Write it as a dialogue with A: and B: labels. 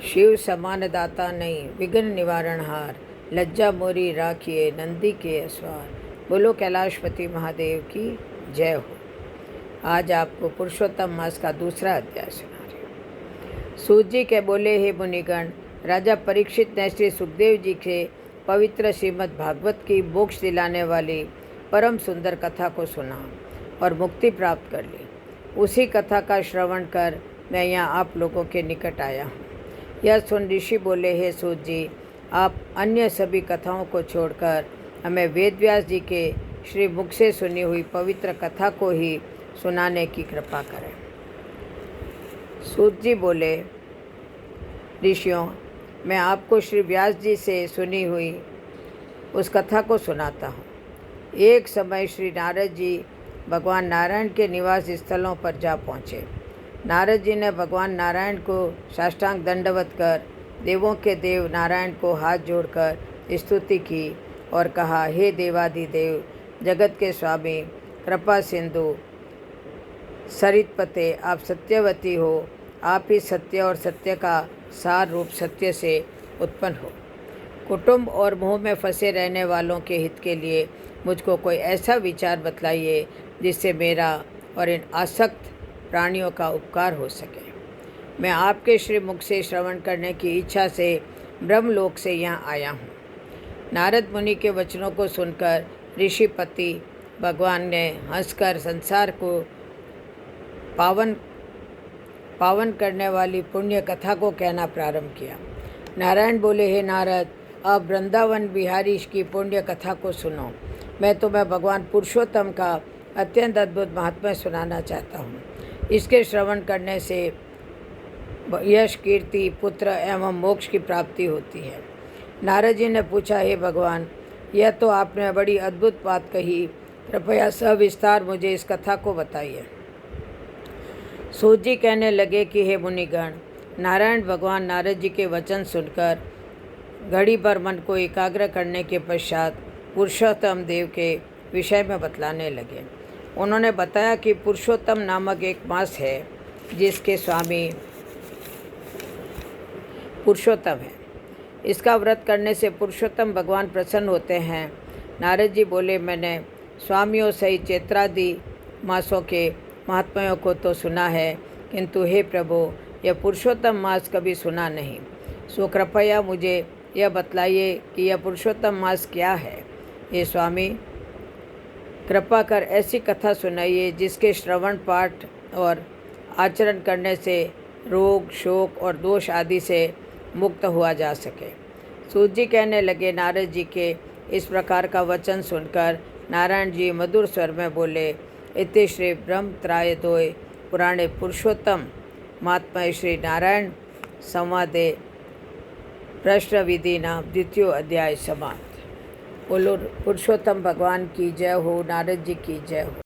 A: शिव समान दाता नहीं, विघ्न निवारण हार, लज्जा मोरी राखिए नंदी के अस्वार। बोलो कैलाशपति महादेव की जय हो। आज आपको पुरुषोत्तम मास का दूसरा अध्याय सुना रही हूँ। सूत जी के बोले, हे मुनिगण, राजा परीक्षित ने श्री सुखदेव जी के पवित्र श्रीमद् भागवत की मोक्ष दिलाने वाली परम सुंदर कथा को सुना और मुक्ति प्राप्त कर ली। उसी कथा का श्रवण कर मैं यहाँ आप लोगों के निकट आया हूँ। यह सुन ऋषि बोले, हे सूत जी, आप अन्य सभी कथाओं को छोड़कर हमें वेदव्यास जी के श्री मुख से सुनी हुई पवित्र कथा को ही सुनाने की कृपा करें। सूत जी बोले, ऋषियों, मैं आपको श्री व्यास जी से सुनी हुई उस कथा को सुनाता हूँ। एक समय श्री नारद जी भगवान नारायण के निवास स्थलों पर जा पहुँचे। नारद जी ने भगवान नारायण को साष्टांग दंडवत कर देवों के देव नारायण को हाथ जोड़कर स्तुति की और कहा, हे देवाधिदेव, जगत के स्वामी, कृपा सिंधु, सरितपते, आप सत्यवती हो। आप ही सत्य और सत्य का सार रूप सत्य से उत्पन्न हो। कुटुंब और मोह में फंसे रहने वालों के हित के लिए मुझको कोई ऐसा विचार बतलाइए जिससे मेरा और इन आसक्त प्राणियों का उपकार हो सके। मैं आपके श्री मुख से श्रवण करने की इच्छा से ब्रह्मलोक से यहाँ आया हूँ। नारद मुनि के वचनों को सुनकर ऋषिपति भगवान ने हंसकर संसार को पावन करने वाली पुण्य कथा को कहना प्रारंभ किया। नारायण बोले, हे नारद, अब वृंदावन बिहारी की पुण्य कथा को सुनो। मैं तुम्हें भगवान पुरुषोत्तम का अत्यंत अद्भुत महात्म्य सुनाना चाहता हूँ। इसके श्रवण करने से यश, कीर्ति, पुत्र एवं मोक्ष की प्राप्ति होती है। नारद जी ने पूछा, हे भगवान, यह तो आपने बड़ी अद्भुत बात कही, कृपया सविस्तार मुझे इस कथा को बताइए। सूत जी कहने लगे कि हे मुनिगण, नारायण भगवान नारद जी के वचन सुनकर घड़ी भर मन को एकाग्र करने के पश्चात पुरुषोत्तम देव के विषय में बतलाने लगे। उन्होंने बताया कि पुरुषोत्तम नामक एक मास है जिसके स्वामी पुरुषोत्तम है। इसका व्रत करने से पुरुषोत्तम भगवान प्रसन्न होते हैं। नारद जी बोले, मैंने स्वामियों सहित चैत्रादि मासों के महात्म्यों को तो सुना है, किंतु हे प्रभु, यह पुरुषोत्तम मास कभी सुना नहीं। सो कृपया मुझे यह बतलाइए कि यह पुरुषोत्तम मास क्या है। ये स्वामी, कृपा कर ऐसी कथा सुनाइए जिसके श्रवण, पाठ और आचरण करने से रोग, शोक और दोष आदि से मुक्त हुआ जा सके। सूत जी कहने लगे, नारद जी के इस प्रकार का वचन सुनकर नारायण जी मधुर स्वर में बोले, इति श्री ब्रह्मत्रायद्वय पुराणे पुरुषोत्तम महात्म्य श्री नारायण संवादे प्रश्न विधि नाम द्वितीय अध्याय समाप्त। बोलो पुरुषोत्तम भगवान की जय हो, नारद जी की जय हो।